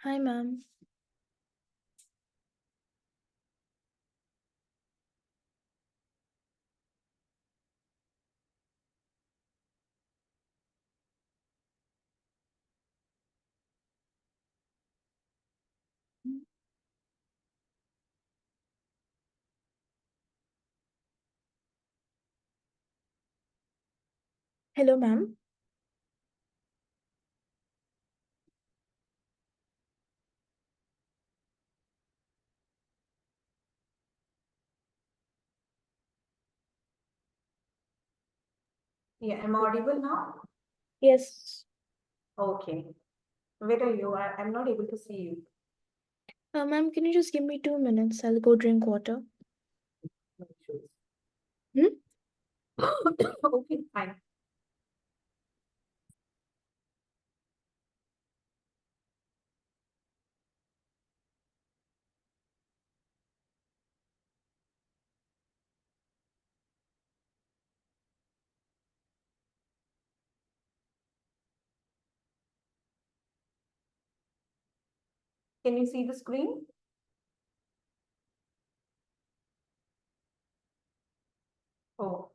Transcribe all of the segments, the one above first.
Hi, ma'am. Hello, ma'am. Yeah, am I audible now? Yes. Okay. Where are you? I'm not able to see you. Ma'am, can you just give me 2 minutes? I'll go drink water. No issues. Hmm? Okay, fine. Can you see the screen? Oh,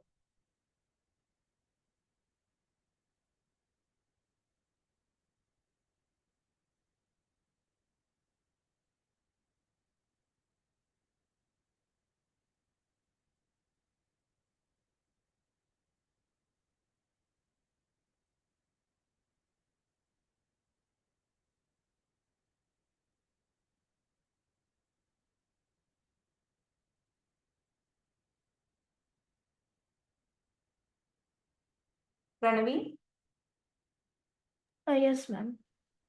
Pranavi, Yes, ma'am.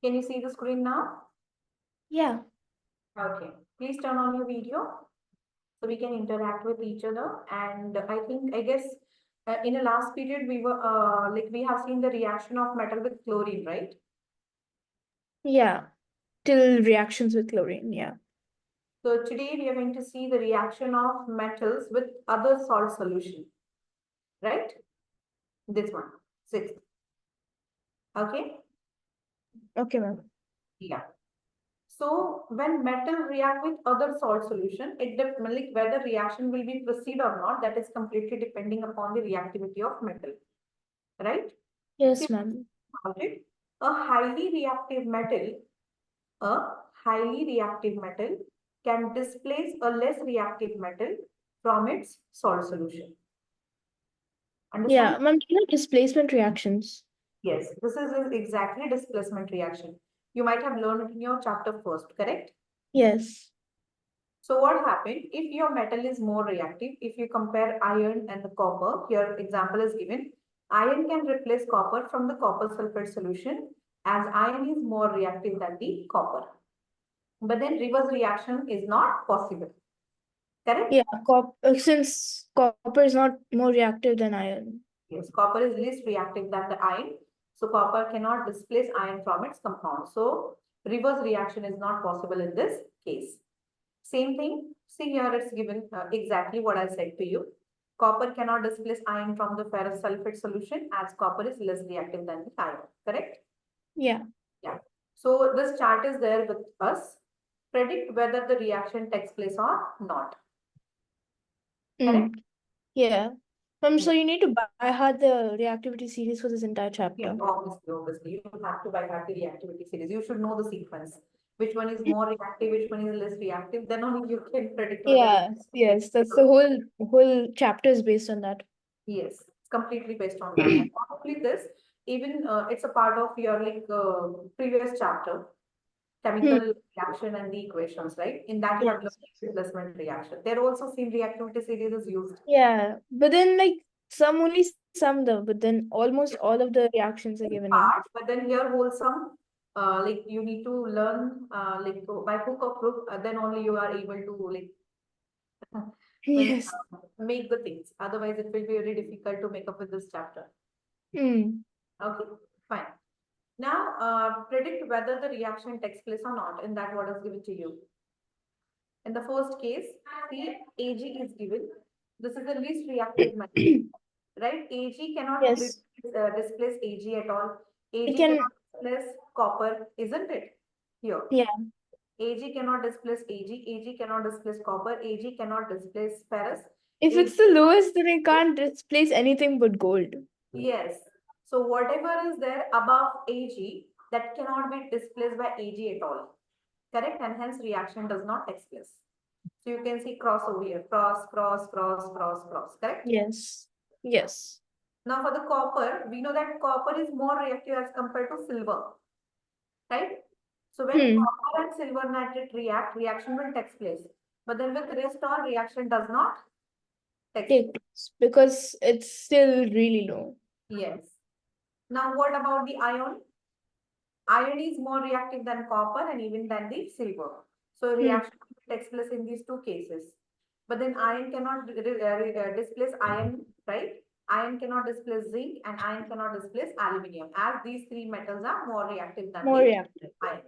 can you see the screen now? Yeah. Okay. Please turn on your video so we can interact with each other. And I guess in the last period we were we have seen the reaction of metal with chlorine, right? Yeah. Till reactions with chlorine. Yeah. So today we are going to see the reaction of metals with other salt solution, right? This one, sixth. Okay. Okay, ma'am. Yeah. So when metal react with other salt solution, like whether reaction will be proceed or not, that is completely depending upon the reactivity of metal, right? Yes, See ma'am. about it. A highly reactive metal, a highly reactive metal can displace a less reactive metal from its salt solution. Understand? Yeah, ma'am, displacement reactions. Yes, this is exactly displacement reaction. You might have learned it in your chapter first, correct? Yes. So what happened if your metal is more reactive? If you compare iron and the copper, here example is given. Iron can replace copper from the copper sulfate solution as iron is more reactive than the copper. But then reverse reaction is not possible. Correct? Yeah, since copper is not more reactive than iron. Yes, copper is least reactive than the iron. So copper cannot displace iron from its compound. So reverse reaction is not possible in this case. Same thing. See here it's given exactly what I said to you. Copper cannot displace iron from the ferrous sulfate solution as copper is less reactive than the iron. Correct? Yeah. Yeah. So this chart is there with us. Predict whether the reaction takes place or not. Correct? Mm. Yeah. So you need to buy hard the reactivity series for this entire Yeah, chapter. obviously. You have to by heart the reactivity series. You should know the sequence. Which one is more reactive, which one is less reactive. Then only you can predict whether the Yes, yes. That's the whole chapter is based on that. yes, it's completely based on that. And not only this, even it's a part of your previous chapter, Hmm. chemical reaction and the equations, right? In that you have Yes. learned replacement reaction. There also same reactivity series is used. Yeah, but then only some though, but then almost all of the reactions are given in. Part, but then here wholesome, you need to learn by hook or crook, then only you are able to Yes. make the things. Otherwise, it will be very difficult to make up with this chapter. Hmm. Okay, fine. Now, predict whether the reaction takes place or not, and that what is given to you. In the first case, see Ag is given. This is the least reactive method, right? Ag cannot Yes. displace Ag at all. It Ag can, cannot displace copper, isn't it? here. Yeah. Ag cannot displace Ag cannot displace copper, Ag cannot displace ferrous. If Ag it's the lowest, then it can't displace anything but gold. Yes. So whatever is there above Ag, that cannot be displaced by Ag at all. Correct? And hence reaction does not take place. So you can see cross over here. Cross, cross, cross, cross, cross. Correct? Yes. Yes. Now for the copper, we know that copper is more reactive as compared to silver. Right? So when copper and silver nitrate react, reaction will take place. But then with rest all, reaction does not take place. Take place because it's still really low. Yes. Now what about the iron? Iron is more reactive than copper and even than the silver. So reaction takes place in these two cases. But then iron cannot displace iron, right? Iron cannot displace zinc and iron cannot displace aluminium, as these three metals are more reactive than More the reactive. iron.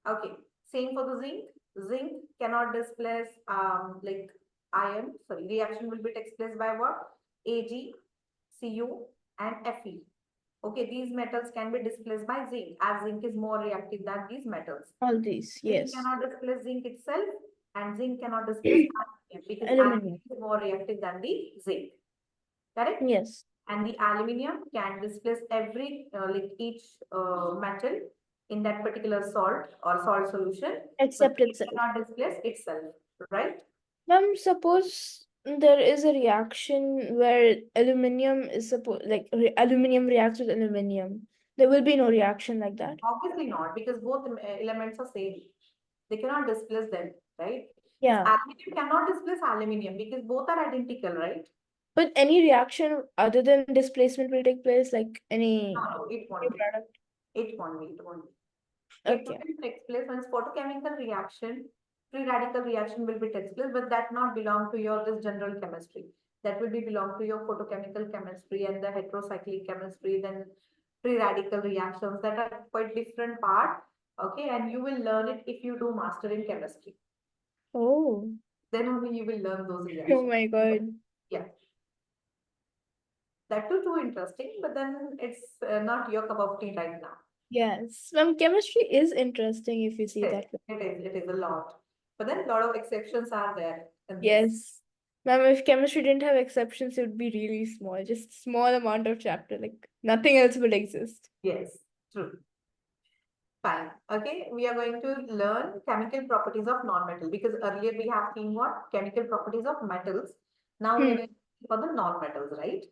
Okay, same for the zinc. Zinc cannot displace like iron. Sorry, reaction will be takes place by what? Ag, Cu and Fe. Okay, these metals can be displaced by zinc, as zinc is more reactive than these metals. All these, Zinc yes. cannot displace zinc itself, and zinc cannot displace aluminum because Aluminium. aluminum is more reactive than the zinc. Correct? Yes. And the aluminium can displace every like each metal in that particular salt or salt solution, but Except it itself. cannot displace itself, right? Ma'am, suppose there is a reaction where aluminium is supposed aluminium reacts with aluminium. There will be no reaction like that. Obviously not, because both elements are same. They cannot displace them, right? Yeah. Aluminium cannot displace aluminium because both are identical, right? But any reaction other than displacement will take place, like any No, it won't be. product. It won't be. It won't be. It Okay. will take place when photochemical reaction, free radical reaction will be takes place, but that not belong to your this general chemistry. That will be belong to your photochemical chemistry and the heterocyclic chemistry, then free radical reactions that are quite different part. Okay, and you will learn it if you do master in chemistry. Oh. Then only you will learn those Oh reactions. my God. Yeah. That too interesting, but then it's not your cup of tea right now. Yes. Ma'am, chemistry is interesting if you see Yes, that way. it is a lot. But then a lot of exceptions are there in this. Yes. Ma'am, if chemistry didn't have exceptions, it would be really small, just small amount of chapter, like nothing else would exist. Yes, true. Fine. Okay, we are going to learn chemical properties of non-metal, because earlier we have seen what? Chemical properties of metals. Now we are going to see for the non-metals, right?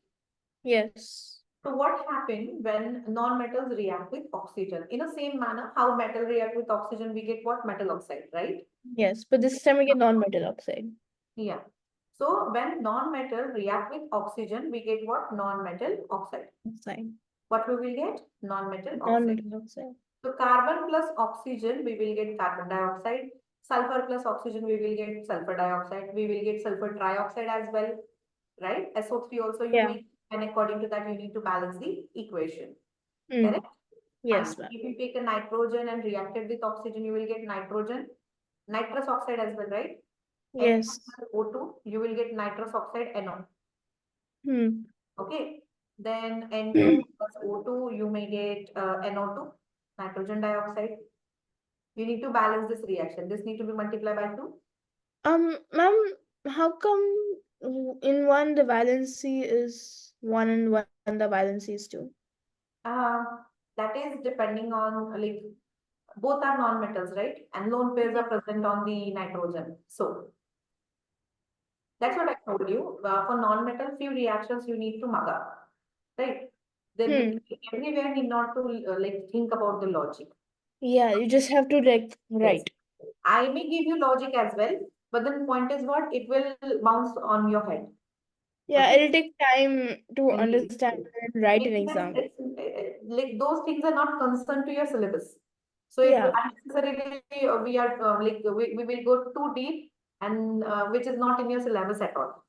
Yes. So what happened when non-metals react with oxygen? In the same manner, how metal react with oxygen, we get what? Metal oxide, right? Yes, but this time we get non-metal oxide. Yeah. So when non-metal react with oxygen, we get what? Non-metal oxide. Oxide. What we will get? Non-metal oxide. Non-metal oxide. So carbon plus oxygen, we will get carbon dioxide. Sulfur plus oxygen, we will get sulfur dioxide. We will get sulfur trioxide as well, right? SO3 also you Yeah. will, and according to that, you need to balance the equation. Mm. Correct? Yes, Fine. ma'am. If you take a nitrogen and reacted with oxygen, you will get nitrogen, nitrous oxide as well, right? Yes. O2, you will get nitrous oxide NO. Hmm. Okay. Then N2 plus O2, you may get NO2, nitrogen dioxide. You need to balance this reaction. This need to be multiplied by 2. Ma'am, how come in one the valency is 1 and one the valency is 2? Uh, that is depending on like both are non-metals, right? And lone pairs are present on the nitrogen. So that's what I told you. For non-metal, few reactions you need to mug up, right? Then everywhere need not to like think about the logic. Yeah, you just have to Yes. write. I may give you logic as well, but then point is what? It will bounce on your head. Yeah, Okay. it'll take time to understand and write an Because exam. like those things are not concerned to your syllabus. So it will Yeah. unnecessarily we are like we will go too deep, and which is not in your syllabus at all.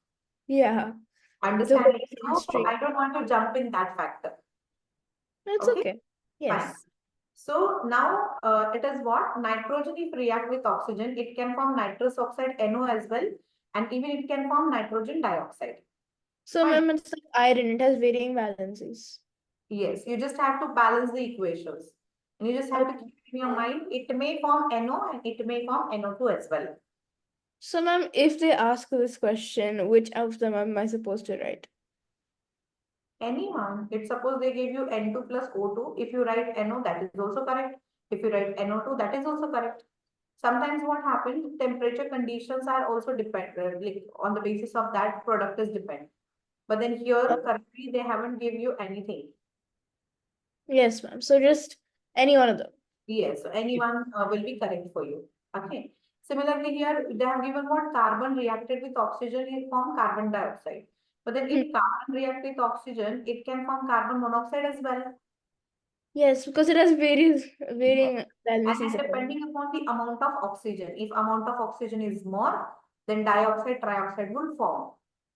Yeah. It's a Understanding. very So history. I don't want to jump in that factor. It's Okay, okay. fine. Yes. So now it is what? Nitrogen, if react with oxygen, it can form nitrous oxide NO as well, and even it can form nitrogen dioxide. So, Fine. ma'am, it's like iron. It has varying valencies. Yes, you just have to balance the equations. And you just have to Okay. keep in your mind, it may form NO and it may form NO2 as well. So, ma'am, if they ask this question, which of them am I supposed to write? Anyone, it's suppose they give you N2 plus O2. If you write NO, that is also correct. If you write NO2, that is also correct. Sometimes what happens, temperature conditions are also dependent, like on the basis of that product is depend. But then here Oh. currently they haven't give you anything. Yes, ma'am. So just any one of them. Yes, so anyone will be correct for you. Okay. Similarly, here they have given what carbon reacted with oxygen, it form carbon dioxide. But then if carbon react with oxygen, it can form carbon monoxide as well. Yes, because it has varying Yes. valency And then support. depending upon the amount of oxygen, if amount of oxygen is more, then dioxide, trioxide would form.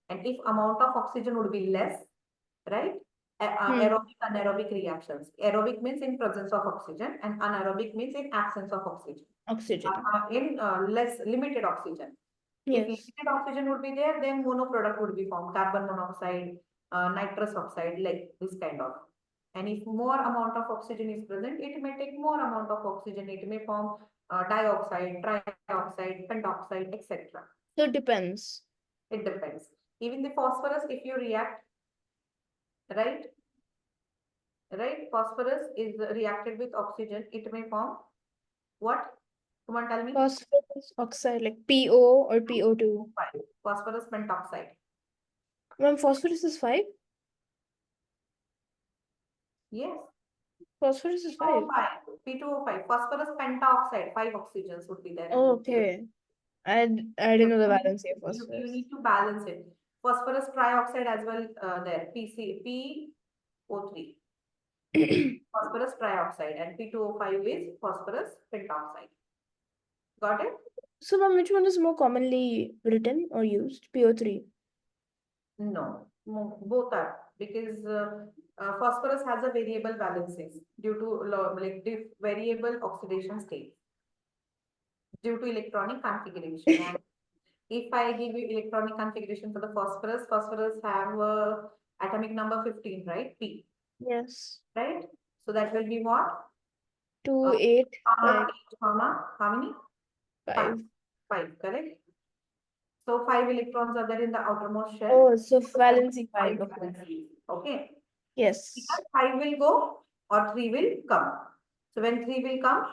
And if amount of oxygen would be less, right? Aerobic, anaerobic reactions. Aerobic means in presence of oxygen, and anaerobic means in absence of oxygen. Oxygen. In less limited oxygen. If Yes. limited oxygen would be there, then monoproduct would be formed, carbon monoxide, nitrous oxide, like this kind of. And if more amount of oxygen is present, it may take more amount of oxygen. It may form dioxide, trioxide, pentoxide, etc. So it depends. It depends. Even the phosphorus, if you react, right? Right? Phosphorus is reacted with oxygen. It may form what? Come on, tell me. Phosphorus oxide, like PO or PO2. Phosphorus pentoxide. Ma'am, phosphorus is 5? Yes. Phosphorus is 5. P2O5. Phosphorus pentaoxide. 5 oxygens would be there. Oh, okay. I didn't know the valency of You phosphorus. need to balance it. Phosphorus trioxide as well there. PO3. Phosphorus trioxide and P2O5 is phosphorus pentoxide. Got it? So, ma'am, which one is more commonly written or used? PO3. No, both are because phosphorus has a variable valencies due to like variable oxidation state due to electronic configuration. And if I give you electronic configuration for the phosphorus have atomic number 15, right? P, Yes. right? So that will be what? 2, 8, 5, How many? 5. 5, correct? So 5 electrons are there in the outermost shell. Oh, so So that is valency 5. 5 Okay. valencies. Okay. Yes. Either 5 will go or 3 will come. So when 3 will come,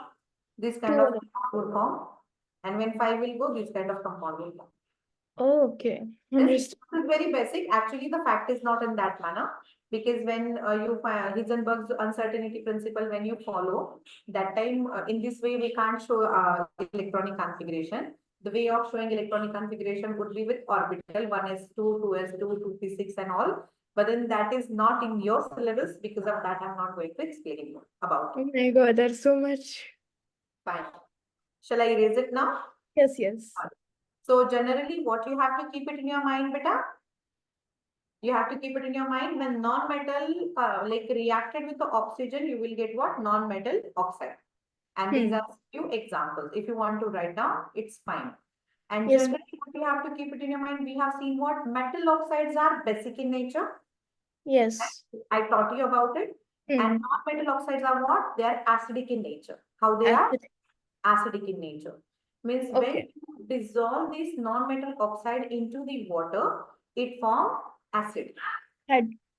this kind 2 of of them. compound will form. And when 5 will go, this kind of compound will form. Oh, okay. This Understood. is very basic. Actually, the fact is not in that manner. Because when you find Heisenberg's uncertainty principle, when you follow, that time in this way, we can't show electronic configuration. The way of showing electronic configuration would be with orbital 1s2, 2s2, 2p6 and all. But then that is not in your syllabus. Because of that, I'm not going to explain you about. Oh my God, there's so much. Fine. Shall I erase it now? Yes, yes. So generally, what you have to keep it in your mind, beta? You have to keep it in your mind when non-metal like reacted with the oxygen, you will get what? Non-metal oxide. And these are few examples. If you want to write down, it's fine. And Yes. generally, what you have to keep it in your mind, we have seen what metal oxides are basic in nature. Yes. I taught you about it. And non-metal oxides are what? They are acidic in nature. How they are? Acidic in nature. Means when you dissolve this non-metal oxide into the water, it forms acid.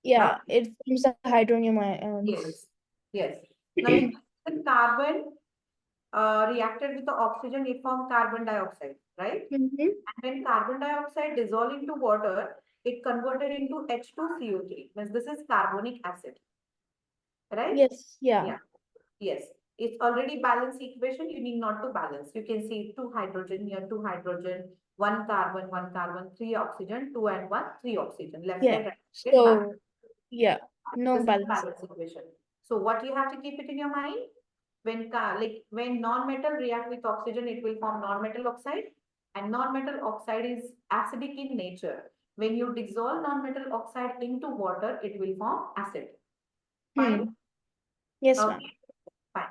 Yeah, it forms the hydronium ions. Yes. Yes. Now, if the carbon reacted with the oxygen, it forms carbon dioxide, right? And when carbon dioxide dissolved into water, it converted into H2CO3. Means this is carbonic acid, right? Yes. Yeah. Yes. It's already balanced equation. You need not to balance. You can see 2 hydrogen here, 2 hydrogen, 1 carbon, 3 oxygen, 2 and 1, 3 oxygen. Left side, right side, So, yeah, no this is the balance. balance equation. So what you have to keep it in your mind? When non-metal react with oxygen, it will form non-metal oxide. And non-metal oxide is acidic in nature. When you dissolve non-metal oxide into water, it will form acid. Fine? Yes, ma'am. Fine.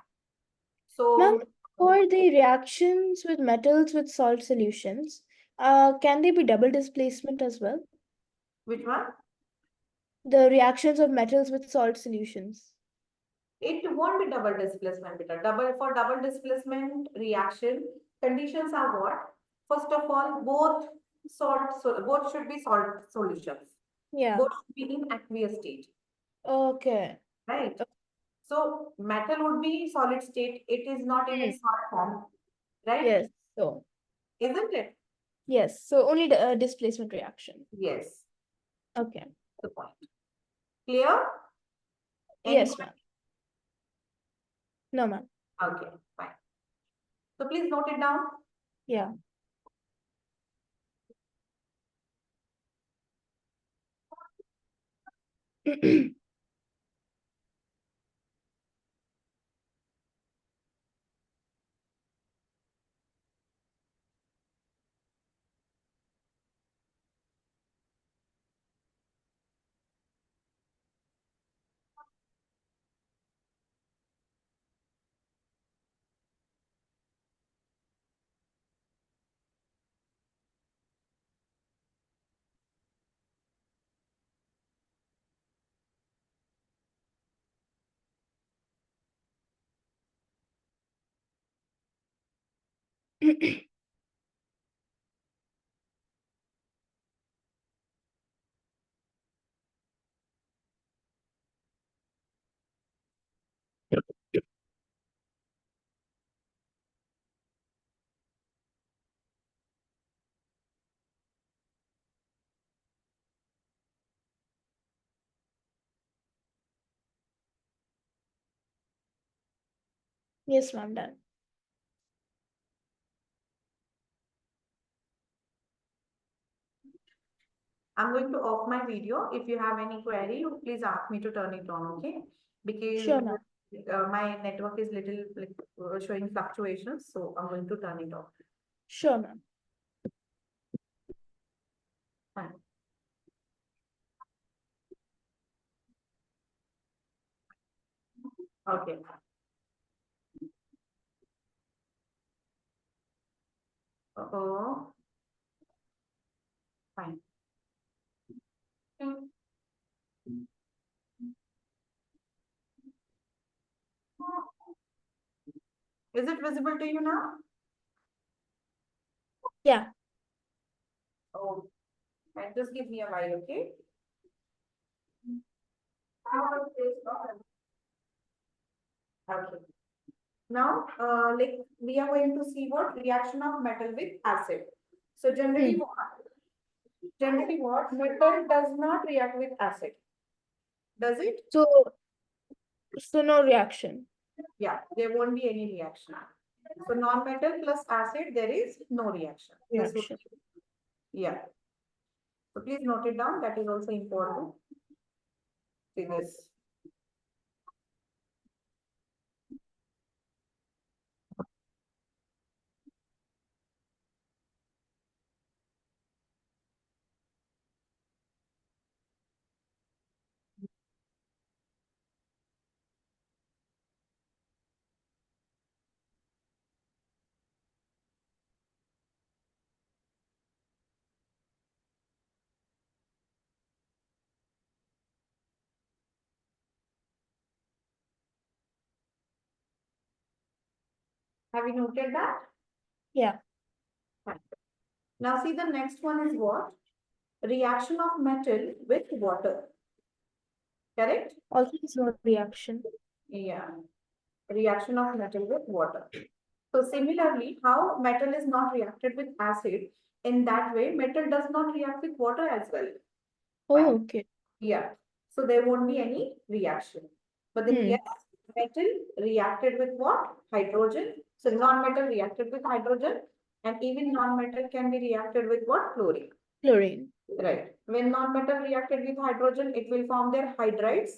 Ma'am, So for the reactions with metals with salt solutions, can they be double displacement as well? which one? The reactions of metals with salt solutions. It won't be double displacement, beta. For double displacement reaction, conditions are what? First of all, both should be salt solutions. Yeah. Both should be in aqueous state, Okay. right? So metal would be solid state. It is not in its salt form, right? Yes. So Isn't it? yes. So only the displacement reaction. Yes. Okay. The point. Clear? Any Yes, ma'am. No, ma'am. Okay, fine. So please note it down. Yeah. Yes, ma'am. Done. I'm going to off my video. If you have any query, you please ask me to turn it on, okay? Because Sure, ma'am. my network is little like showing fluctuations, so I'm going to turn it off. Sure, ma'am. Fine. Okay. Oh, fine. Is it visible to you now? Yeah. Oh, fine. Just give me a while, okay? Okay. Now, like we are going to see what reaction of metal with acid. So generally what metal does not react with acid. Does it? So no reaction. Yeah, there won't be any reaction. So non-metal plus acid, there is no reaction. This would, Reaction. yeah. So please note it down. That is also important. See this. Have you noted that? Yeah. Fine. Now see the next one is what? Reaction of metal with water. Correct? Also, it's no reaction. Yeah. Reaction of metal with water. So similarly, how metal is not reacted with acid, in that way, metal does not react with water as well. Oh, Fine. okay. Yeah. So there won't be any reaction. But then yes, metal reacted with what? Hydrogen. So non-metal reacted with hydrogen, and even non-metal can be reacted with what? Chlorine. Chlorine. Right. When non-metal reacted with hydrogen, it will form their hydrides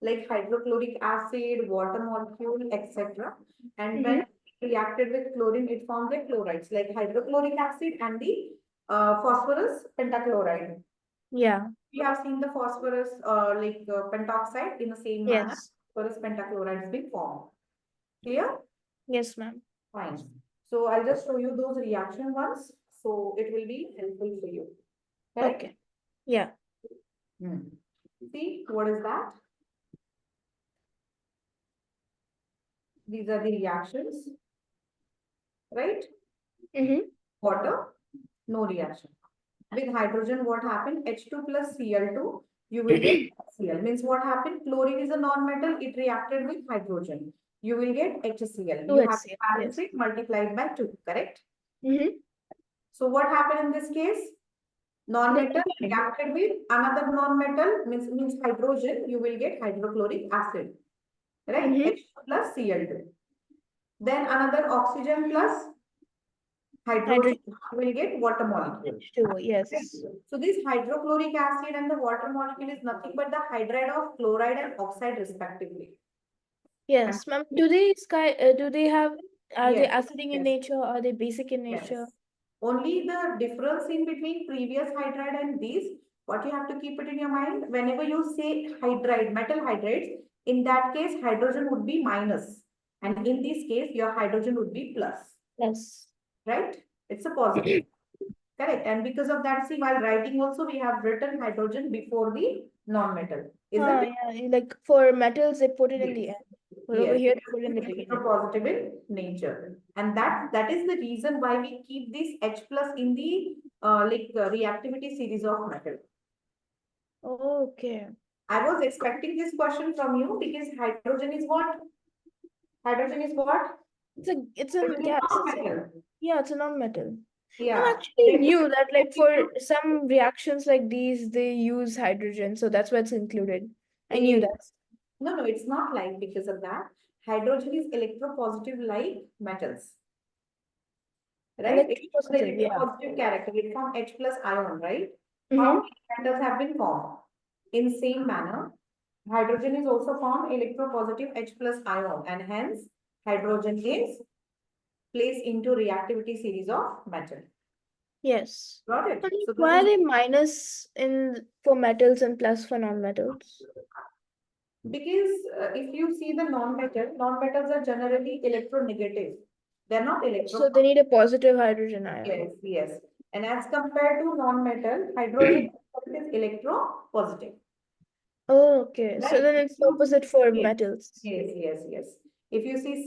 like hydrochloric acid, water molecule, etc. And when reacted with chlorine, it forms their chlorides like hydrochloric acid and the phosphorus pentachloride. Yeah. We have seen the phosphorus pentoxide in the same manner. Yes. Phosphorus pentachloride is being formed. Clear? Yes, ma'am. Fine. So I'll just show you those reaction ones. So it will be helpful for you. Correct? Okay. Yeah. See, what is that? These are the reactions, right? Mm-hmm. Water, no reaction. With hydrogen, what happened? H2 plus Cl2, you will get HCl. Means what happened? Chlorine is a non-metal, it reacted with hydrogen. You will get HCl. Two You have to HCl, balance yes. it multiplied by 2, correct? Mm-hmm. So what happened in this case? Non-metal Then reacted with another non-metal, means hydrogen, you will get hydrochloric acid, right? mm-hmm. H2 plus Cl2. Then another oxygen plus hydrogen, Hydrogen you will get water molecule. H2O, Right. yes. So this hydrochloric acid and the water molecule is nothing but the hydride of chloride and oxide respectively. And Yes, ma'am. Do they have, are they yes, acidic in yes, nature? Are they basic in yes. nature? Only the difference in between previous hydride and these, what you have to keep it in your mind, whenever you say hydride, metal hydrides, in that case, hydrogen would be minus. And in this case, your hydrogen would be plus, Yes. right? It's a positive. Correct. And because of that, see, while writing also, we have written hydrogen before the non-metal, isn't it? Yeah, like for metals, they put it in Yes. the end. But over Yes, here, they because put it in the it is beginning. positive in nature. And that is the reason why we keep this H plus in the reactivity series of metal. Okay. I was expecting this question from you because hydrogen is what? Hydrogen is what? It's a Hydrogen is gas. non-metal. Yeah, it's a non-metal. I Yeah. actually knew that, like, for some reactions like these, they use hydrogen, so that's why it's included. I knew Eh, that. no, it's not like because of that. Hydrogen is electropositive like metals, right? It is the Electropositive, yeah. electropositive character. It forms H plus ion, right? How Mm-hmm. many metals have been formed? In same manner, hydrogen is also formed electropositive H plus ion, and hence hydrogen is placed into reactivity series of metal. Yes. Got it? But like, So this why are is they minus in for metals and plus for non-metals? because if you see the non-metals are generally electronegative. They're not So electro. they need a positive hydrogen ion. Yes, yes. And as compared to non-metal, hydrogen is electropositive. Oh, okay. So Right? then it's opposite for Yes, metals. yes, yes, yes. If you see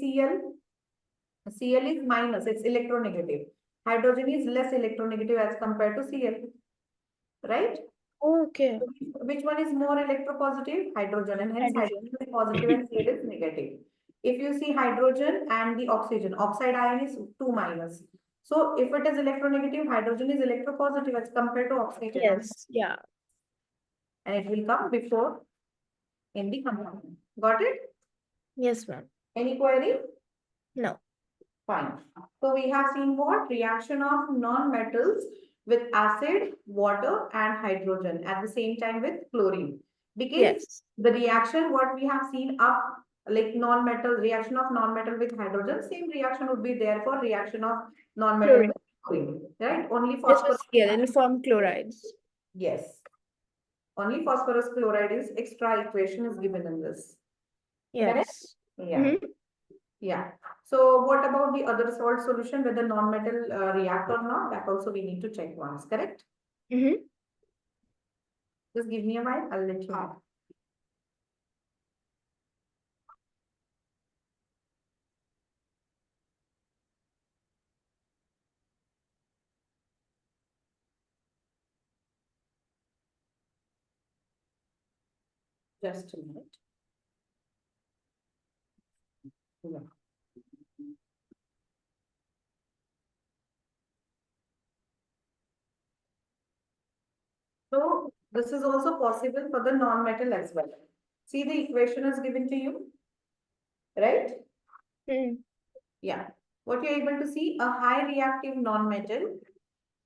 Cl is minus, it's electronegative. Hydrogen is less electronegative as compared to Cl, right? Okay. Which one is more electropositive? Hydrogen, and hence hydrogen Hydrogen. is positive and Cl is negative. If you see hydrogen and the oxygen, oxide ion is 2 minus. So if it is electronegative, hydrogen is electropositive as compared to oxygen, Yes. Yeah. and it will come before in the compound. Got it? Yes, ma'am. Any query? No. Fine. So we have seen what? Reaction of non-metals with acid, water, and hydrogen at the same time with chlorine. Because Yes. the reaction, what we have seen up, like non-metal, reaction of non-metal with hydrogen, same reaction would be there for reaction of non-metal Chlorine. with chlorine, right? Only Just with phosphorus. Cl, it'll form chlorides. Yes. Only phosphorus chloride is extra equation is given in this. Correct? Yes. Yeah. Mm-hmm. Yeah. So what about the other salt solution, whether non-metal react or not? That also we need to check once, correct? Mm-hmm. Just give me a while, I'll let you know. Just a minute. Yeah. So this is also possible for the non-metal as well. See, the equation is given to you, right? Mm. Yeah. What you're able to see, a high reactive non-metal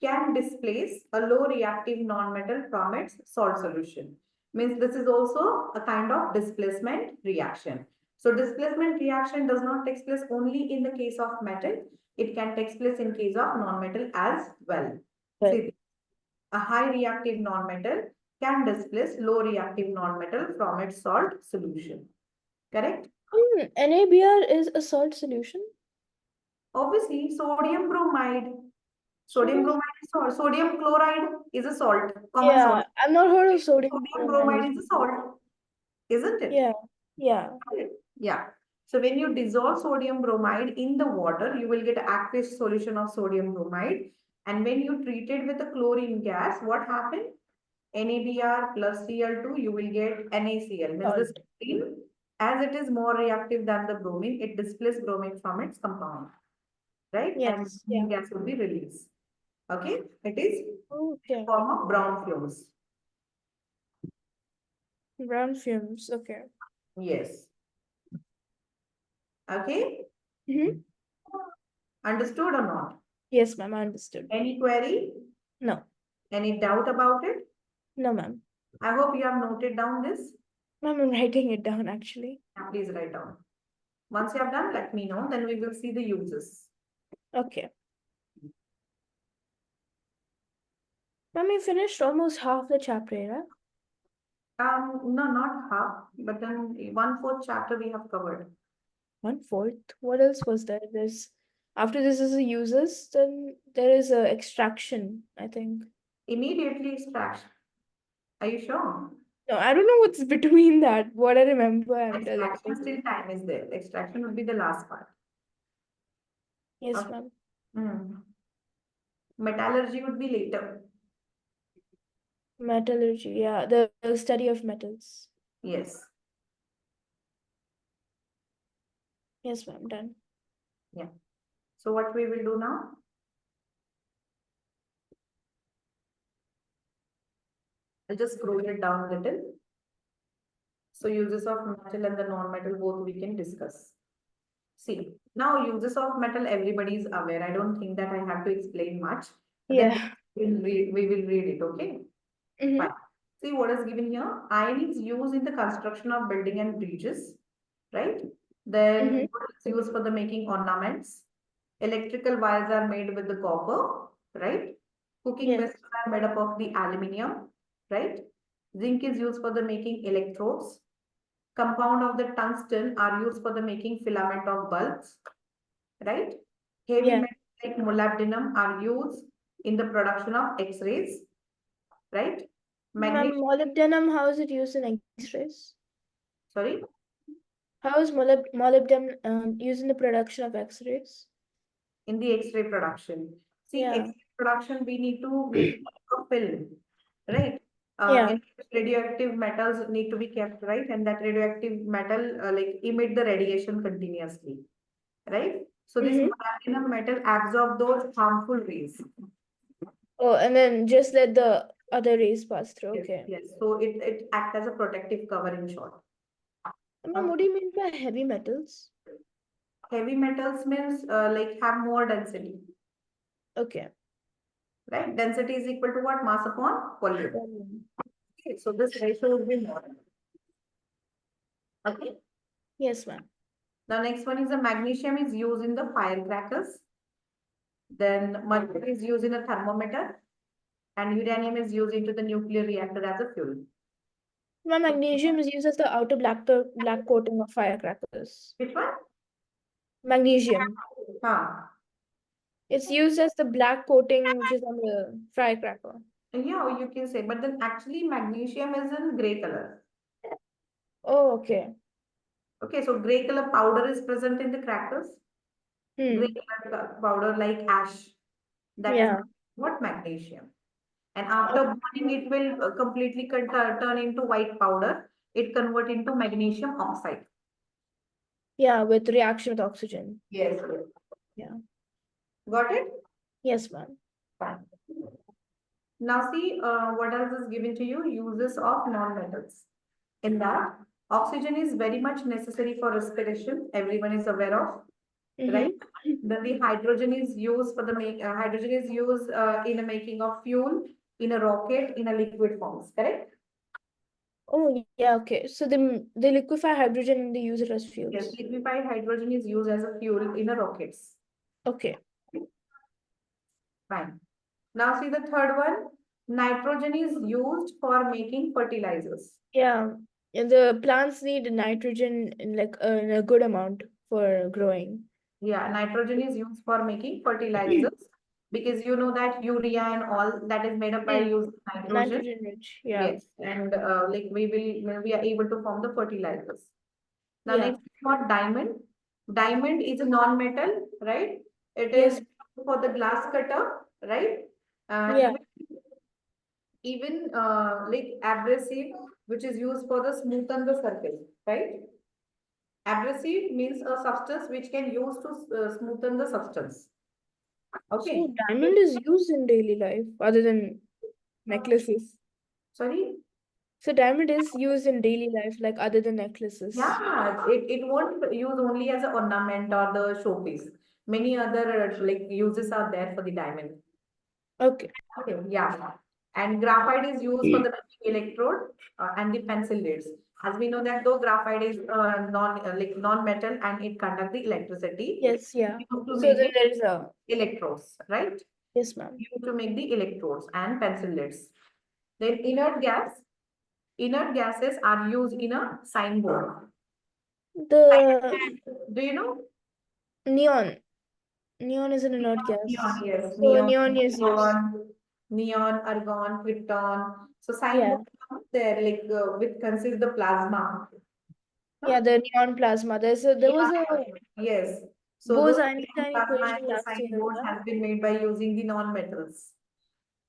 can displace a low reactive non-metal from its salt solution. Means this is also a kind of displacement reaction. So displacement reaction does not take place only in the case of metal. It can take place in case of non-metal as well. Well, See, a high reactive non-metal can displace low reactive non-metal from its salt solution. Correct? NaBr is a salt solution. Obviously, sodium bromide. Sodium Sodium. bromide is salt. Sodium chloride is a salt, common Yeah, salt. I've not heard of sodium Sodium bromide bromide as is a well. salt, isn't it? Yeah. Yeah. Yeah. So when you dissolve sodium bromide in the water, you will get aqueous solution of sodium bromide. And when you treat it with a chlorine gas, what happened? NaBr plus Cl2, you will get NaCl. Means this Salt. chlorine, as it is more reactive than the bromine, it displaces bromine from its compound, right? And Yes. Yeah. gas will be released. Okay, it is Okay. form of brown fumes. Brown fumes. Okay. Yes. Okay, Mm-hmm. understood or not? Yes, ma'am. I understood. Any query? No. Any doubt about it? No, ma'am. I hope you have noted down this. Ma'am, I'm writing it down actually. Please write down. Once you have done, let me know. Then we will see the uses. Okay. Ma'am, you finished almost half the chapter, right? No, not half, but then 1/4 chapter we have covered. 1/4. What else was there? There's after this is a uses, then there is a extraction, I think. Immediately extraction. Are you sure? No, I don't know what's between that. What I remember, I'm telling Extraction you. still time is there. Extraction would be the last part. Yes, Okay. ma'am. Metallurgy would be later. Metallurgy, yeah, the study of metals. Yes. Yes, ma'am, done. Yeah. So what we will do now? I'll just scroll it down a little. So uses of metal and the non-metal both we can discuss. See, now uses of metal everybody is aware. I don't think that I have to explain much. Then Yeah. we will read it, okay? Mm-hmm. Fine. See what is given here. Iron is used in the construction of building and bridges, right? Then Mm-hmm. wood is used for the making ornaments. Electrical wires are made with the copper, right? Cooking Yes. vessels are made up of the aluminium, right? Zinc is used for the making electrodes. Compound of the tungsten are used for the making filament of bulbs, right? Heavy Yeah. metals like molybdenum are used in the production of X-rays, right? Ma'am, Magnesium, molybdenum, how is it used in X-rays? sorry, How is molybdenum used in the production of X-rays? in the X-ray production. See, Yeah. X-ray production, we need to make a film, right? Yeah. In radioactive metals need to be kept, right? And that radioactive metal like emit the radiation continuously, right? So this Mm-hmm. molybdenum metal absorb those harmful rays. Oh, and then just let the other rays pass through. Yes, Okay. yes. So it acts as a protective cover in short. Ma'am, what do you mean by heavy metals? Heavy metals means like have more density, Okay. right? Density is equal to what? Mass upon volume. Okay, so this ratio would be more. Okay. Yes, ma'am. The next one is the magnesium is used in the firecrackers. Then mercury is used in a thermometer, and uranium is used into the nuclear reactor as a fuel. Ma'am, magnesium is used as the outer black coating of firecrackers. Which one? Magnesium. Huh. It's used as the black coating which is on the firecracker. Yeah, you can say, but then actually magnesium is in gray color. Oh, okay. Okay, so gray color powder is present in the crackers. Gray Hmm. color powder like ash. That is Yeah. what magnesium. And after burning, it will completely turn into white powder. It convert into magnesium oxide. Yeah, with reaction with oxygen. Yes. Yeah. Got it? Yes, ma'am. Fine. Now see what else is given to you. Uses of non-metals. In that, oxygen is very much necessary for respiration. Everyone is aware of, right? Mm-hmm. Then the hydrogen is used for the hydrogen is used in the making of fuel, in a rocket, in a liquid forms. Correct? Oh, yeah, okay. So they liquefy hydrogen and they use it as Yes, fuels. liquefied hydrogen is used as a fuel in a rockets. Okay. Fine. Now see the third one. Nitrogen is used for making fertilizers. Yeah. And the plants need nitrogen in a good amount for growing. Yeah, nitrogen is used for making fertilizers because you know that urea and all that is made up by Hmm. using nitrogen. Nitrogen rich. Yeah. Yes, and like we are able to form the fertilizers. Now Yeah. next Not diamond. Diamond is a non-metal, right? It Yes. is for the glass cutter, right? Yeah. Even like abrasive, which is used for the smoothen the surface, right? Abrasive means a substance which can use to smoothen the substance. So Okay. diamond is used in daily life other than necklaces. Sorry. So diamond is used in daily life like other than necklaces. Yeah, it won't use only as an ornament or the showpiece. Many other like uses are there for the diamond. Okay. Okay, yeah. And graphite is used for the electrode and the pencil leads. As we know that though graphite is non-metal and it conduct the electricity, Yes, yeah. you have to So make then the there is a electrodes, right? yes, ma'am. You have to make the electrodes and pencil leads. Then inert gases are used in a signboard. The Do you know? neon. Neon is an inert gas. Neon, yes. So neon is used. Neon, argon, krypton. So Yeah. signboard there like which consists the plasma. Yeah, Huh? the neon plasma. There was a Yeah, yes. So those Bose-Einstein plasma and equation the last year, signboards yeah? has been made by using the non-metals.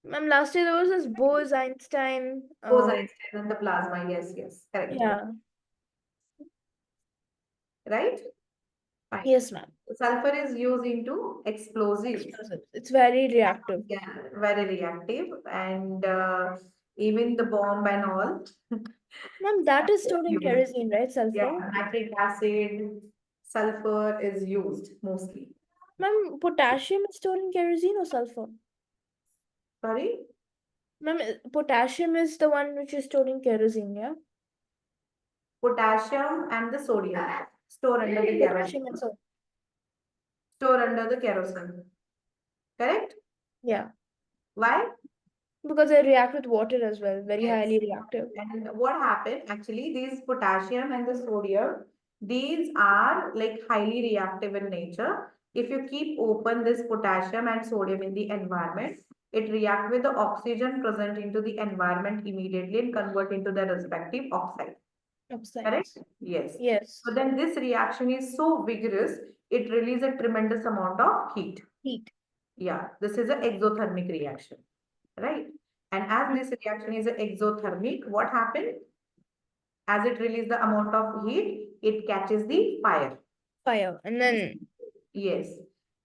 Ma'am, last year there was this Bose-Einstein, Those Einstein and the plasma. Yes, yes, correct. yeah. Right? Fine. Yes, ma'am. Sulfur is used into explosives. Explosives. It's very reactive. Yeah, very reactive and even the bomb and all. Ma'am, that is stored in Used. kerosene, right? Yeah, Sulfur. nitric acid, sulfur is used mostly. Ma'am, potassium is stored in kerosene or sulfur? Sorry, Ma'am, potassium is the one which is stored in kerosene, yeah? potassium and the sodium store under the kerosene. Potassium and so. Store under the kerosene. Correct? Yeah. Why? Because they react with water as well. Very Yes. highly reactive. And what happened? Actually, these potassium and the sodium, these are like highly reactive in nature. If you keep open this potassium and sodium in the environment, it react with the oxygen present into the environment immediately and convert into the respective oxide. Correct? Oxides. Yes. So Yes. then this reaction is so vigorous, it releases a tremendous amount of heat. Heat. Yeah, this is an exothermic reaction, right? And as Mm. this reaction is exothermic, what happened? As it releases the amount of heat, it catches the fire. Fire. And then, Yes.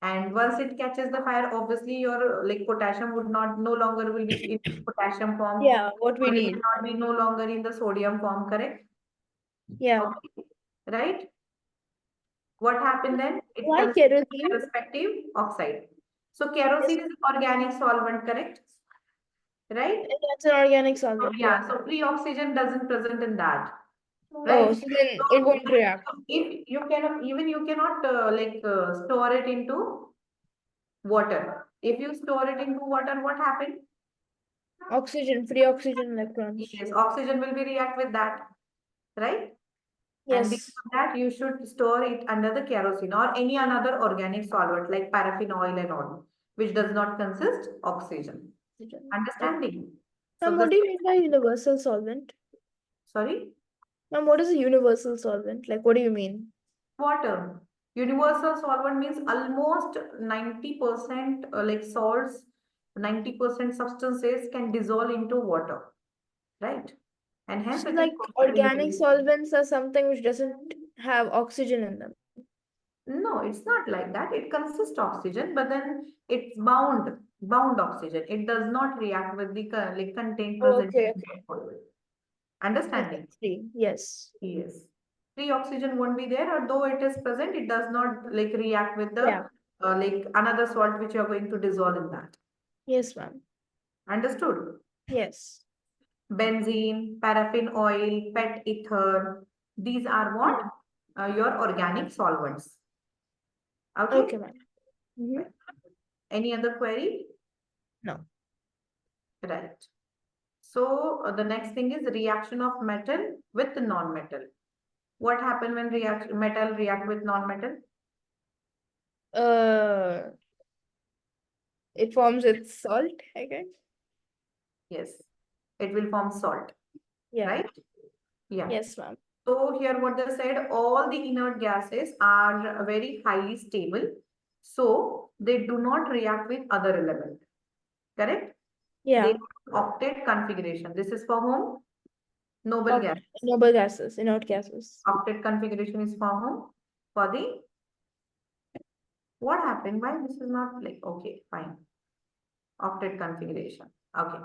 And once it catches the fire, obviously your like potassium would not no longer will be in potassium form, yeah, what we or it need. will not be no longer in the sodium form, correct? Yeah. Okay. Right? What happened then? It Why consists of kerosene? the respective oxide. So Yes. kerosene is an organic solvent, correct? Right? That's an organic So, solvent, yeah. yeah, so free oxygen doesn't present in that, Oh, right? so then it So won't react. if you cannot, even you cannot store it into water. If you store it into water, what happens? Oxygen, free oxygen electrons. Yes, oxygen will be react with that, right? And because Yes. of that, you should store it under the kerosene or any another organic solvent like paraffin oil and all, which does not consist oxygen. Oxygen. Okay. Understanding? So Ma'am, this, what do you mean by universal solvent? sorry, Ma'am, what is a universal solvent? Like, what do you mean? water. Universal solvent means almost 90% like salts, 90% substances can dissolve into water, right? And hence So, it is like, called organic universal. solvents are something which doesn't have oxygen in them. No, it's not like that. It consists oxygen, but then it's bound oxygen. It does not react with the like content Oh, present okay, in the okay. fluid. Yes, Understanding? that's free. Yes. Yes. Free oxygen won't be there, or though it is present, it does not like react with the Yeah. like another salt which you are going to dissolve in that. Yes, ma'am. Understood? Yes. Benzene, paraffin oil, pet ether. These are what? Mm. Your organic solvents. Okay? Okay, ma'am. Mm-hmm. Any other query? No. Right. So the next thing is reaction of metal with non-metal. What happen when metal react with non-metal? Uh, it forms its salt, I guess. Yes, it will form salt, Yeah. right? Yeah. Yes, ma'am. So here what they said, all the inert gases are very highly stable. So they do not react with other element. Correct? They Yeah. have octet configuration. This is for whom? Noble Of gas. noble gases, inert gases. Octet configuration is for whom? For the, what happened? Why this is not like, okay, fine. Octet configuration. Okay.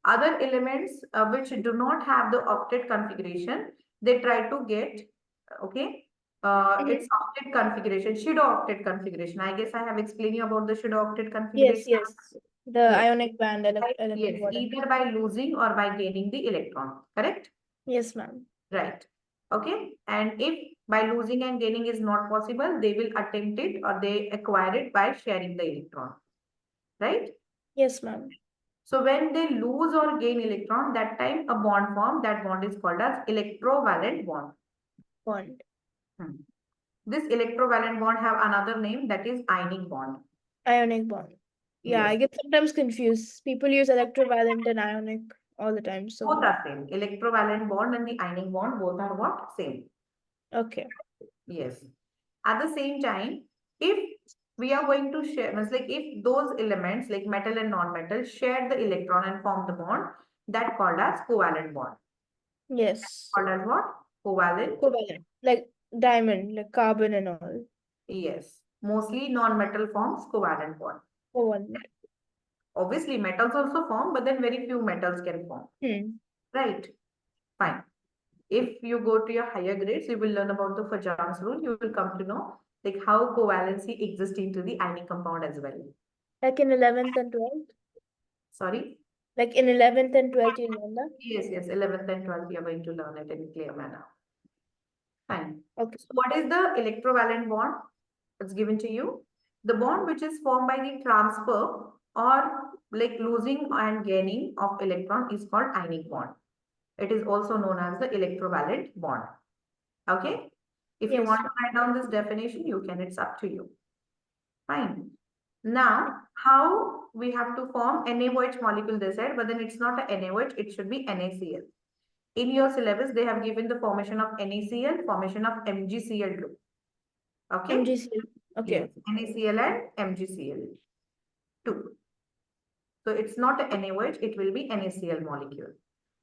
Other elements which do not have the octet configuration, they try to get, okay, Mhm. it's octet configuration, pseudo octet configuration. I guess I have explained you about the pseudo octet Yes, configuration. yes. The Yes, ionic band right? element Yes, bottom. either by losing or by gaining the electron. Correct? Yes, ma'am. Right. Okay. And if by losing and gaining is not possible, they will attempt it or they acquire it by sharing the electron. Right? Yes, ma'am. So when they lose or gain electron, that time a bond form, that bond is called as electrovalent bond. Bond. Hmm. This electrovalent bond have another name, that is ionic bond. Ionic bond. Yeah, Yes, I get sometimes confused. People use electrovalent and ionic all the time. both So, are same. Electrovalent bond and the ionic bond both are what? Same. okay. Yes. At the same time, if we are going to share, means like if those elements like metal and non-metal share the electron and form the bond, that called as covalent bond. Yes. Called as what? Covalent. Covalent. Like diamond, like carbon and all. Yes. Mostly non-metal forms covalent bond. Covalent. Obviously, metals also form, but then very few metals can form. Hmm. Right? Fine. If you go to your higher grades, you will learn about the Fajans rule. You will come to know like how covalency exists into the ionic compound as well. Like in 11th and 12th? Sorry? Like in 11th and 12th, you learn that? Yes, yes. 11th and 12th, we are going to learn it in clear manner. Fine. Okay. So what is the electrovalent bond? It's given to you. The bond which is formed by the transfer or like losing and gaining of electron is called ionic bond. It is also known as the electrovalent bond. Okay. If you want Yes. to write down this definition, you can. It's up to you. Fine. Now, how we have to form NaOH molecule, they said, but then it's not a NaOH, it should be NaCl. In your syllabus, they have given the formation of NaCl, formation of MgCl group. Okay? MGCL. Yes, Okay. NaCl and MgCl 2. So it's not a NaOH, it will be NaCl molecule.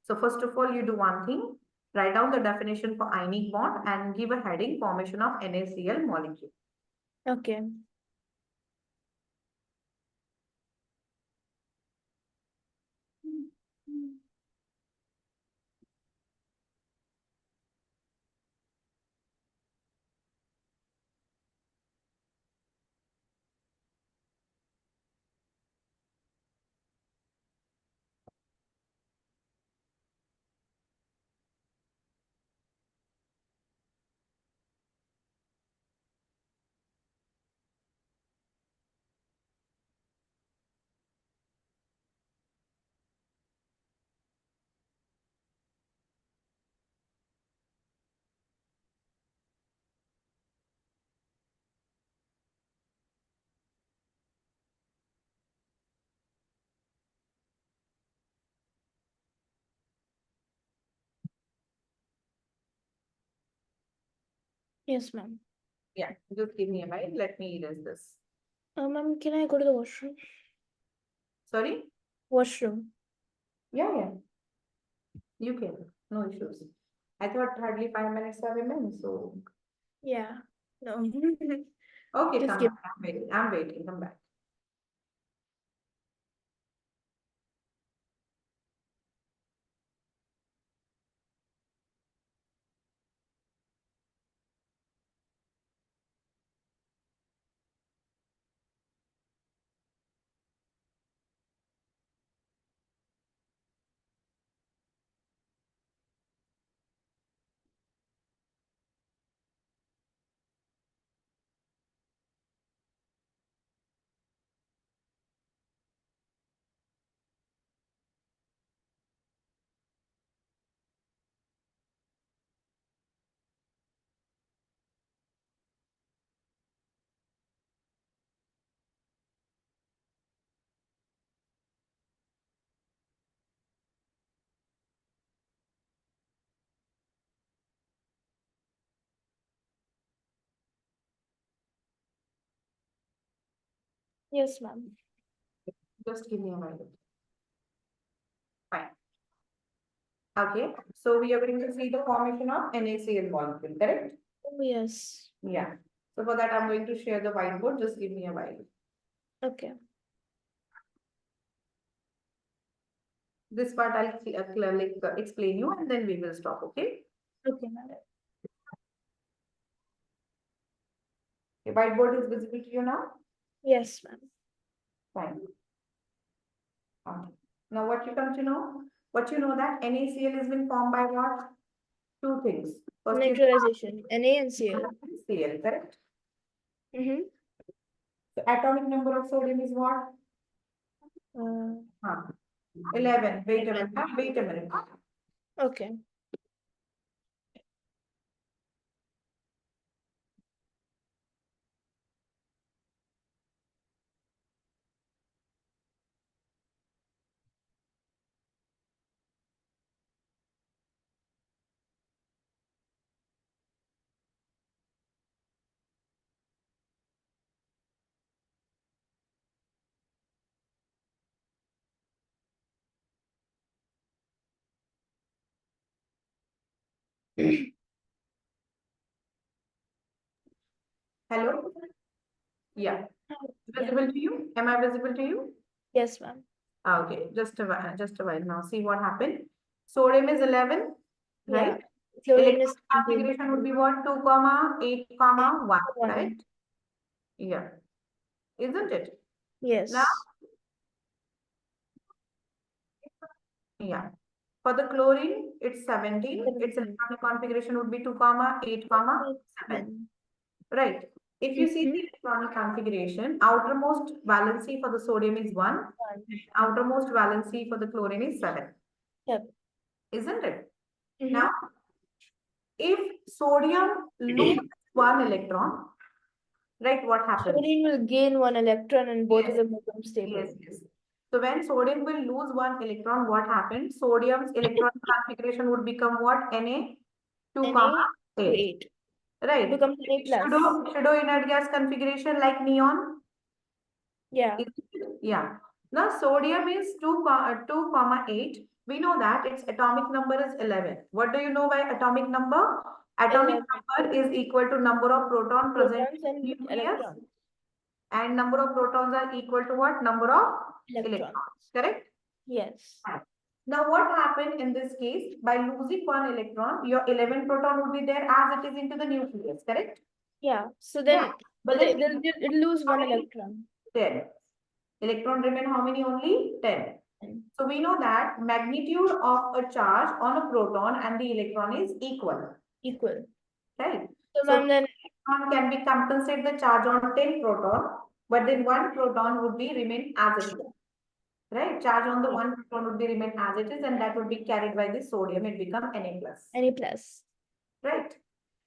So first of all, you do one thing, write down the definition for ionic bond and give a heading formation of NaCl molecule. Okay. Yes, ma'am. Yeah, just give me a minute. Let me erase this. Ma'am, can I go to the washroom? Sorry? Washroom. Yeah, yeah. You can. No issues. I thought hardly 5 minutes have remained. So, Yeah. No. okay, Just come give. back. I'm waiting. I'm waiting. Come back. Yes, ma'am. Just give me a minute. Fine. Okay, so we are going to see the formation of NaCl molecule, correct? Oh, yes. Yeah. So for that, I'm going to share the whiteboard. Just give me a while. Okay. This part I'll clearly explain you, and then we will stop. Okay. Okay, madam. The whiteboard is visible to you now. Yes, ma'am. Fine. Okay. Now what you come to know? What you know that NaCl has been formed by what? Two things. First is Neutralization. Na and Cl. Cl, correct? Mm-hmm. So atomic number of sodium is what? 11. Wait a minute. Wait a minute. Okay. Hello? Yeah. Yeah. Visible to you? Am I visible to you? Yes, ma'am. Okay, just a while now. See what happened. Sodium is 11, Yeah. right? Chlorine Electron is 17. configuration would be what? 2 comma 8 comma 1, One. right? Yeah. Isn't it? Now, Yes. yeah. For the chlorine, it's 17. Its 17. electronic configuration would be 2 comma 8 comma 7. Seven. Right. If you see Mm-hmm. the electronic configuration, outermost valency for the sodium is 1. One. Outermost valency for the chlorine is 7. Yep. Isn't it? Mm-hmm. Now, if sodium loses one electron, right, what happens? Chlorine will gain one electron and both of Yes. them become stable. Yes, yes. So when sodium will lose one electron, what happens? Sodium's electron configuration would become what? Na 2 comma 8. 8. Right. Becomes Na plus. Pseudo inert gas configuration like neon. Yeah. Yeah. Now sodium is 2 comma 8. We know that its atomic number is 11. What do you know by atomic number? Atomic 11. number is equal to number of proton present Protons in and nucleus, electrons. and number of protons are equal to what? Number of Electrons. electrons. Correct? Yes. Now what happened in this case? By losing one electron, your 11 proton would be there as it is into the nucleus. Correct? Yeah. So then Yeah. But then it'll lose one electron. 10. Electron remain how many only? 10. Mm. So we know that magnitude of a charge on a proton and the electron is equal. Equal. Right? So So ma'am, then electron can be compensate the charge on 10 proton, but then one proton would be remain as it is. Right? Charge on the one proton would be remain as it is, and that would be carried by the sodium. It become Na plus. Na plus. Right?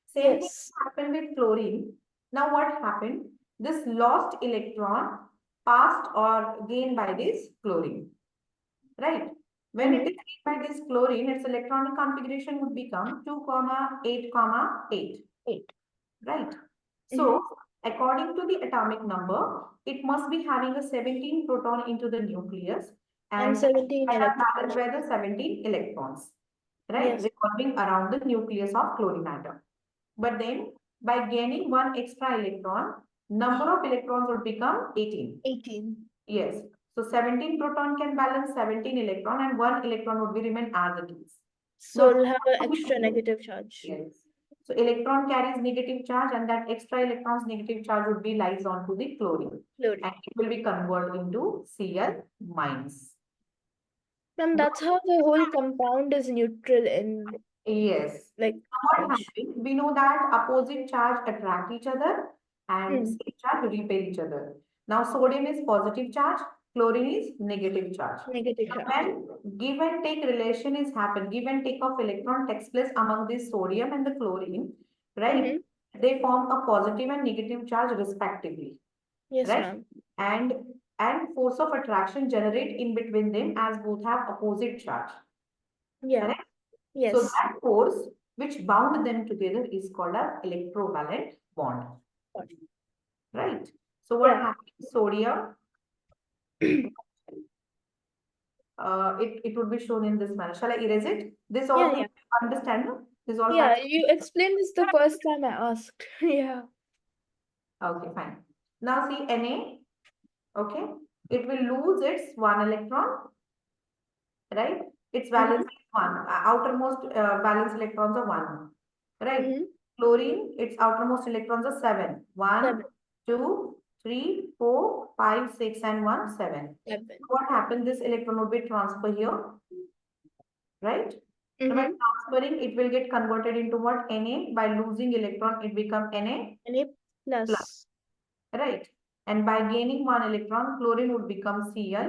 Same thing Yes. happened with chlorine. Now what happened? This lost electron passed or gained by this chlorine. Right? When it is gained by this chlorine, its electronic configuration would become 2 comma 8 comma 8. 8. Right? So according to the atomic number, it must be having a 17 proton into the nucleus And and 17 that are electrons. balanced by the 17 electrons, right? Yes. Revolving around the nucleus of chlorine atom. But then by gaining one extra electron, number of electrons would become 18. 18. Yes. So 17 proton can balance 17 electron and one electron would be remain as it is. So Now, it'll have an extra negative charge. yes. So electron carries negative charge and that extra electron's negative charge would be lies onto the chlorine. Chlorine. And it will be converted into Cl minus. Ma'am, that's how the whole compound is neutral in Yes. like What happens? We know that opposite charge attract each other and same charge repel each other. Now sodium is positive charge, chlorine is negative charge. negative charge. When give and take relation is happen, give and take of electron takes place among this sodium and the chlorine, right? They form a positive and negative charge respectively. Yes, right? ma'am. And force of attraction generate in between them as both have opposite charge. Yeah. Correct? Yes. So that force which bound them together is called as electrovalent bond. Right? So what happens? Sodium It would be shown in this manner. Shall I erase it? This Yeah, all yeah. things understand? No? This all Yeah, facts. you explained this the first time I asked. Yeah. Okay, fine. Now see Na. Okay, it will lose its one electron, right? Its valence is one. Outermost valence electrons are one, right? Mm-hmm. Chlorine, its outermost electrons are seven. One, 7. two, three, 4, 5, 6, and 1, 7. 7. What happened? This electron would be transferred here, right? So by Mm-hmm. transferring, it will get converted into what? Na. By losing electron, it becomes Na Na plus, plus right? And by gaining one electron, chlorine would become Cl.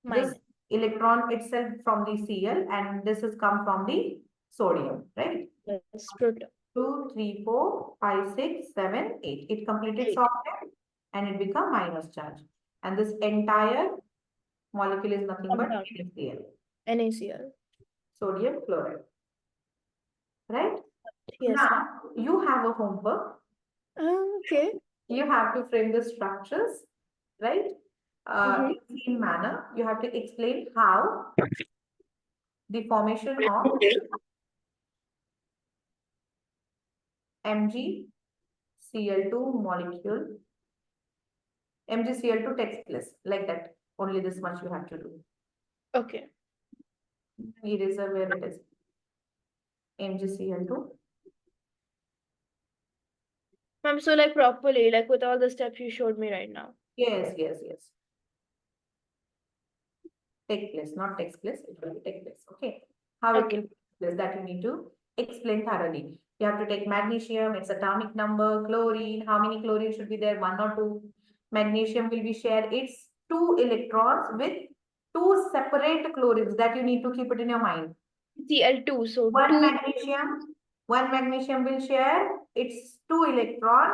This minus. electron itself from the Cl, and this has come from the sodium, right? Yes, proton. 2, 3, 4, 5, 6, 7, 8. It completed 8. sorted and it become minus charge. And this entire molecule is nothing but Compound. NaCl, NaCl. sodium chloride, right? Yes, ma'am. Now you have a homework. Okay. You have to frame the structures, right? Mm-hmm. In the same manner, you have to explain how the formation of MgCl2 molecule, MgCl2 takes place like that. Only this much you have to do. Okay. Eraser where it is. MgCl2. Ma'am, so like properly, like with all the steps you showed me right now. Yes, yes, yes. Take place, not takes place. It will take place. Okay. How it will Okay. take place, that you need to explain thoroughly. You have to take magnesium, its atomic number, chlorine, how many chlorine should be there, one or two. Magnesium will be shared its two electrons with two separate chlorines that you need to keep it in your mind. Cl2, so One 2 magnesium, one magnesium will share its two electron,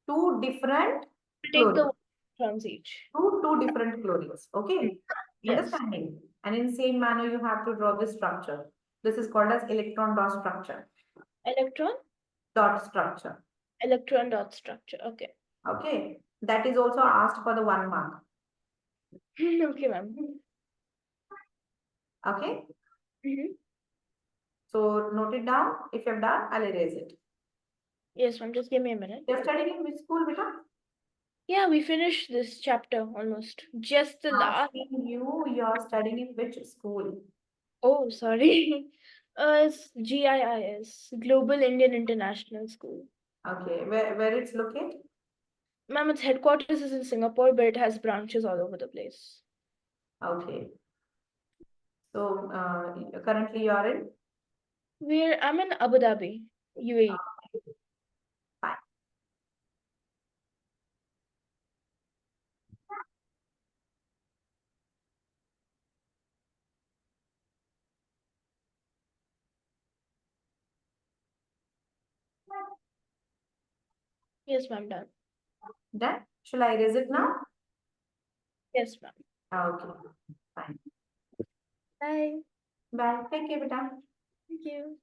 two different take the chlorines, electrons each. two different chlorines. Okay, Yes. understanding. And in same manner, you have to draw this structure. This is called as electron dot structure. Electron? Dot structure. Electron dot structure. Okay. Okay, that is also asked for the 1 mark. Okay, ma'am. Okay, Mm-hmm. so note it down. If you have done, I'll erase it. Yes, ma'am. Just give me a minute. You're studying in which school, beta? Yeah, we finished this chapter almost. Just the last. Asking you, you're studying in which school? Oh, sorry. It's GIIS, Global Indian International School. Okay, where it's located? Ma'am, its headquarters is in Singapore, but it has branches all over the place. Okay. So currently you are in? I'm in Abu Dhabi, UAE. Fine. Yes, ma'am, done. Done? Shall I erase it now? Yes, ma'am. Okay, fine. Bye. Bye. Take care, beta. Thank you.